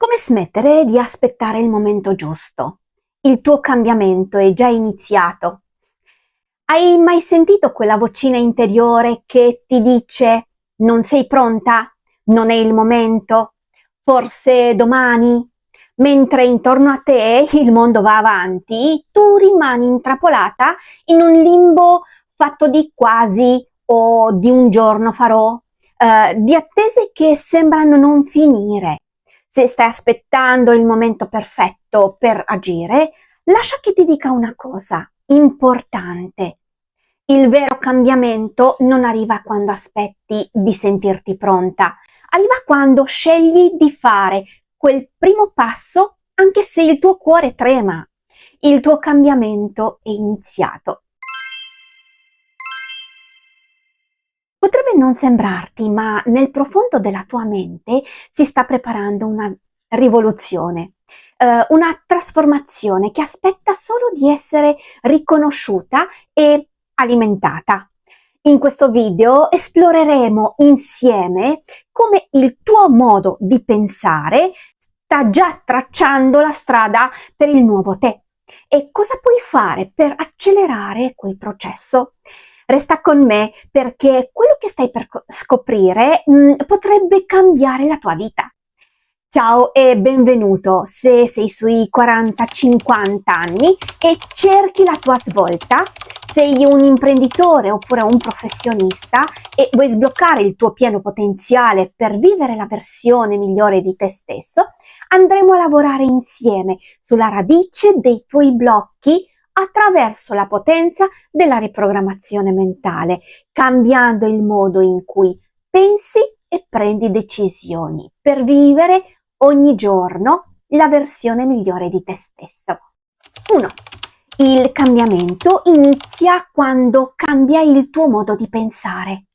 Come smettere di aspettare il momento giusto? Il tuo cambiamento è già iniziato. Hai mai sentito quella vocina interiore che ti dice: non sei pronta? Non è il momento? Forse domani? Mentre intorno a te il mondo va avanti, tu rimani intrappolata in un limbo fatto di quasi o di un giorno farò, di attese che sembrano non finire. Se stai aspettando il momento perfetto per agire, lascia che ti dica una cosa importante. Il vero cambiamento non arriva quando aspetti di sentirti pronta, arriva quando scegli di fare quel primo passo anche se il tuo cuore trema. Il tuo cambiamento è iniziato. Potrebbe non sembrarti, ma nel profondo della tua mente si sta preparando una rivoluzione, una trasformazione che aspetta solo di essere riconosciuta e alimentata. In questo video esploreremo insieme come il tuo modo di pensare sta già tracciando la strada per il nuovo te e cosa puoi fare per accelerare quel processo. Resta con me perché quello che stai per scoprire potrebbe cambiare la tua vita. Ciao e benvenuto se sei sui 40-50 anni e cerchi la tua svolta, sei un imprenditore oppure un professionista e vuoi sbloccare il tuo pieno potenziale per vivere la versione migliore di te stesso, andremo a lavorare insieme sulla radice dei tuoi blocchi attraverso la potenza della riprogrammazione mentale, cambiando il modo in cui pensi e prendi decisioni per vivere ogni giorno la versione migliore di te stesso. 1. Il cambiamento inizia quando cambia il tuo modo di pensare.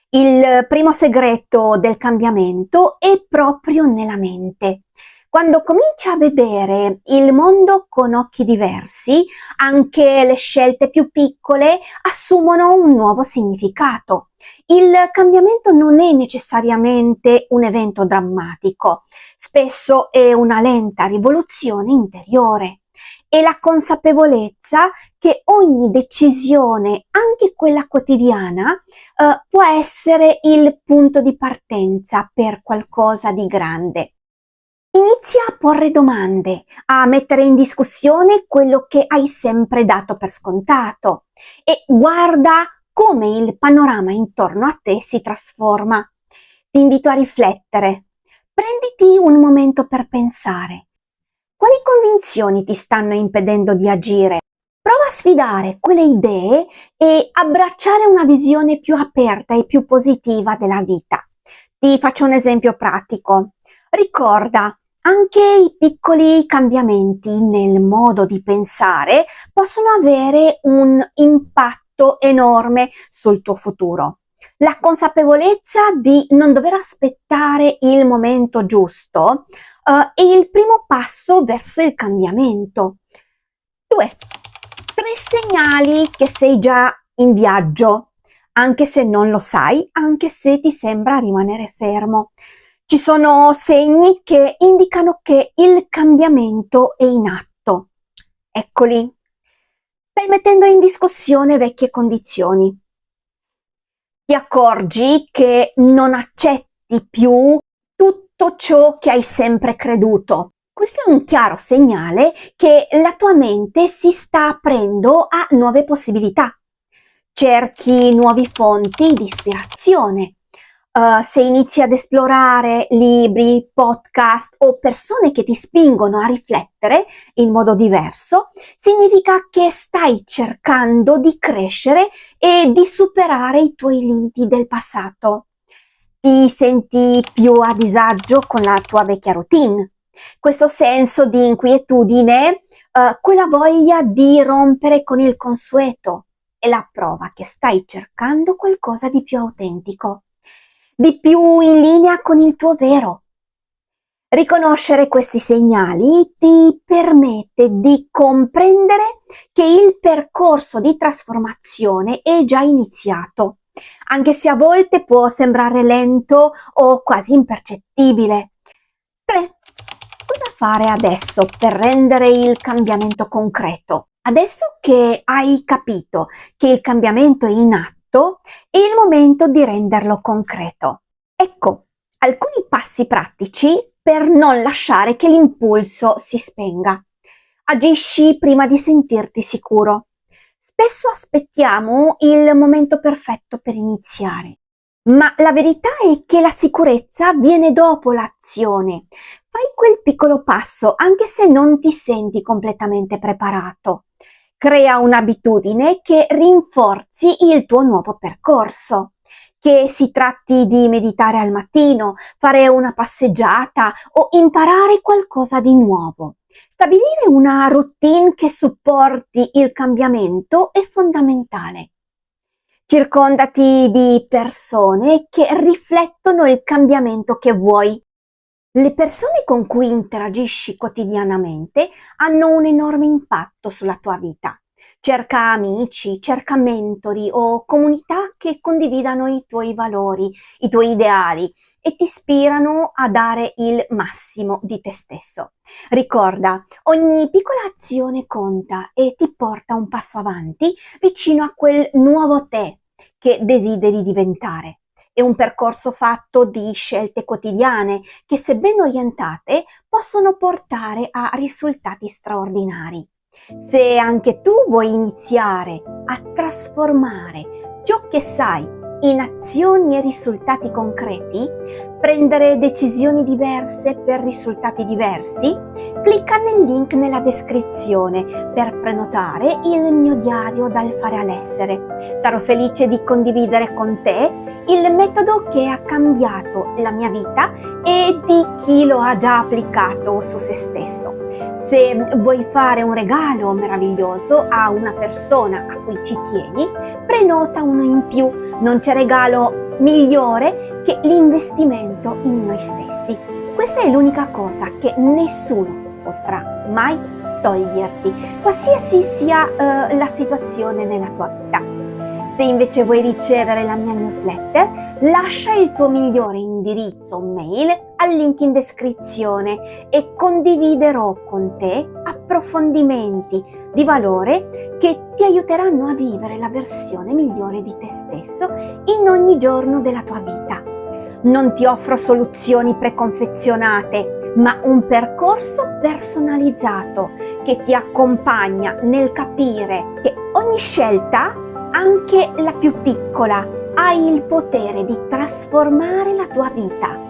Il primo segreto del cambiamento è proprio nella mente. Quando cominci a vedere il mondo con occhi diversi, anche le scelte più piccole assumono un nuovo significato. Il cambiamento non è necessariamente un evento drammatico, spesso è una lenta rivoluzione interiore. È la consapevolezza che ogni decisione, anche quella quotidiana, può essere il punto di partenza per qualcosa di grande. Inizia a porre domande, a mettere in discussione quello che hai sempre dato per scontato e guarda come il panorama intorno a te si trasforma. Ti invito a riflettere. Prenditi un momento per pensare. Quali convinzioni ti stanno impedendo di agire? Prova a sfidare quelle idee e abbracciare una visione più aperta e più positiva della vita. Ti faccio un esempio pratico. Ricorda, anche i piccoli cambiamenti nel modo di pensare possono avere un impatto enorme sul tuo futuro. La consapevolezza di non dover aspettare il momento giusto è il primo passo verso il cambiamento. 2. 3 segnali che sei già in viaggio, anche se non lo sai, anche se ti sembra rimanere fermo. Ci sono segni che indicano che il cambiamento è in atto. Eccoli. Stai mettendo in discussione vecchie condizioni. Ti accorgi che non accetti più tutto ciò che hai sempre creduto. Questo è un chiaro segnale che la tua mente si sta aprendo a nuove possibilità. Cerchi nuove fonti di ispirazione. Se inizi ad esplorare libri, podcast o persone che ti spingono a riflettere in modo diverso, significa che stai cercando di crescere e di superare i tuoi limiti del passato. Ti senti più a disagio con la tua vecchia routine. Questo senso di inquietudine, quella voglia di rompere con il consueto, è la prova che stai cercando qualcosa di più autentico, di più in linea con il tuo vero. Riconoscere questi segnali ti permette di comprendere che il percorso di trasformazione è già iniziato, anche se a volte può sembrare lento o quasi impercettibile. 3. fare adesso per rendere il cambiamento concreto? Adesso che hai capito che il cambiamento è in atto, è il momento di renderlo concreto. Ecco, alcuni passi pratici per non lasciare che l'impulso si spenga. Agisci prima di sentirti sicuro. Spesso aspettiamo il momento perfetto per iniziare, ma la verità è che la sicurezza viene dopo l'azione. Fai quel piccolo passo anche se non ti senti completamente preparato. Crea un'abitudine che rinforzi il tuo nuovo percorso. Che si tratti di meditare al mattino, fare una passeggiata o imparare qualcosa di nuovo. Stabilire una routine che supporti il cambiamento è fondamentale. Circondati di persone che riflettono il cambiamento che vuoi. Le persone con cui interagisci quotidianamente hanno un enorme impatto sulla tua vita. Cerca amici, cerca mentori o comunità che condividano i tuoi valori, i tuoi ideali e ti ispirano a dare il massimo di te stesso. Ricorda, ogni piccola azione conta e ti porta un passo avanti vicino a quel nuovo te che desideri diventare. È un percorso fatto di scelte quotidiane che, se ben orientate, possono portare a risultati straordinari. Se anche tu vuoi iniziare a trasformare ciò che sai in azioni e risultati concreti, prendere decisioni diverse per risultati diversi, clicca nel link nella descrizione per prenotare il mio diario dal fare all'essere. Sarò felice di condividere con te il metodo che ha cambiato la mia vita e di chi lo ha già applicato su se stesso. Se vuoi fare un regalo meraviglioso a una persona a cui ci tieni, prenota uno in più. Non c'è regalo migliore che l'investimento in noi stessi. Questa è l'unica cosa che nessuno potrà mai toglierti, qualsiasi sia la situazione nella tua vita. Se invece vuoi ricevere la mia newsletter, lascia il tuo migliore indirizzo mail al link in descrizione e condividerò con te approfondimenti di valore che ti aiuteranno a vivere la versione migliore di te stesso in ogni giorno della tua vita. Non ti offro soluzioni preconfezionate, ma un percorso personalizzato che ti accompagna nel capire che ogni scelta, anche la più piccola, ha il potere di trasformare la tua vita.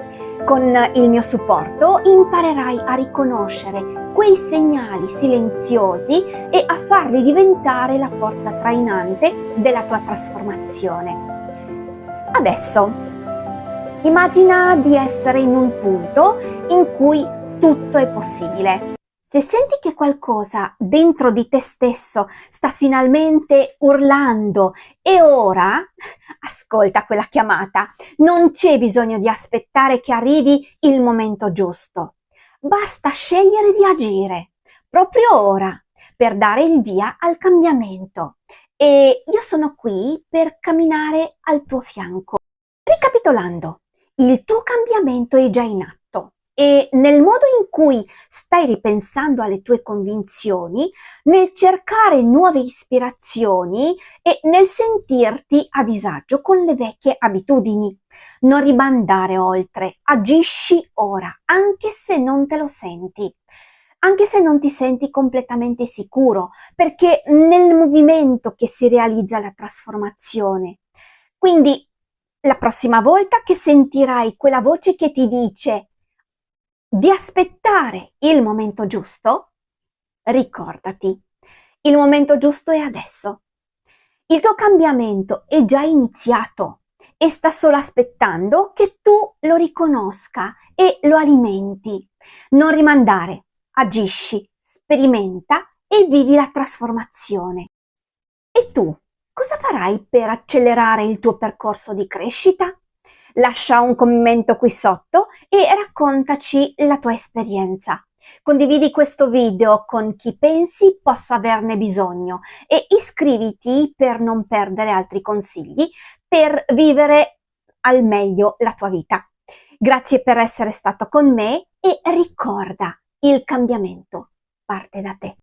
Con il mio supporto imparerai a riconoscere quei segnali silenziosi e a farli diventare la forza trainante della tua trasformazione. Adesso, immagina di essere in un punto in cui tutto è possibile. Se senti che qualcosa dentro di te stesso sta finalmente urlando e ora, ascolta quella chiamata, non c'è bisogno di aspettare che arrivi il momento giusto. Basta scegliere di agire, proprio ora, per dare il via al cambiamento. E io sono qui per camminare al tuo fianco. Ricapitolando, il tuo cambiamento è già in atto. E nel modo in cui stai ripensando alle tue convinzioni, nel cercare nuove ispirazioni e nel sentirti a disagio con le vecchie abitudini. Non rimandare oltre, agisci ora, anche se non te lo senti, anche se non ti senti completamente sicuro, perché nel movimento che si realizza la trasformazione. Quindi, la prossima volta che sentirai quella voce che ti dice di aspettare il momento giusto, ricordati, il momento giusto è adesso. Il tuo cambiamento è già iniziato e sta solo aspettando che tu lo riconosca e lo alimenti. Non rimandare, agisci, sperimenta e vivi la trasformazione. E tu, cosa farai per accelerare il tuo percorso di crescita? Lascia un commento qui sotto e raccontaci la tua esperienza. Condividi questo video con chi pensi possa averne bisogno e iscriviti per non perdere altri consigli per vivere al meglio la tua vita. Grazie per essere stato con me e ricorda, Il cambiamento parte da te.